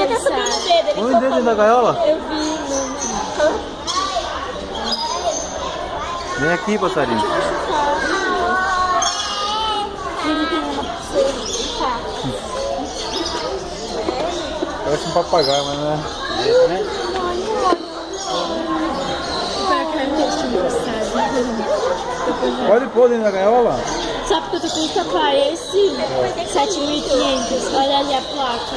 Ele tá subindo o dedo. Ele Põe o dedo dentro da gaiola. Eu vi no... Vem aqui, passarinho. Ele tem uma pulseira. Tá. Parece um papagaio, mas não é. Pode pôr dentro da gaiola? Só porque tu custa pra esse 7.500. Olha ali a placa.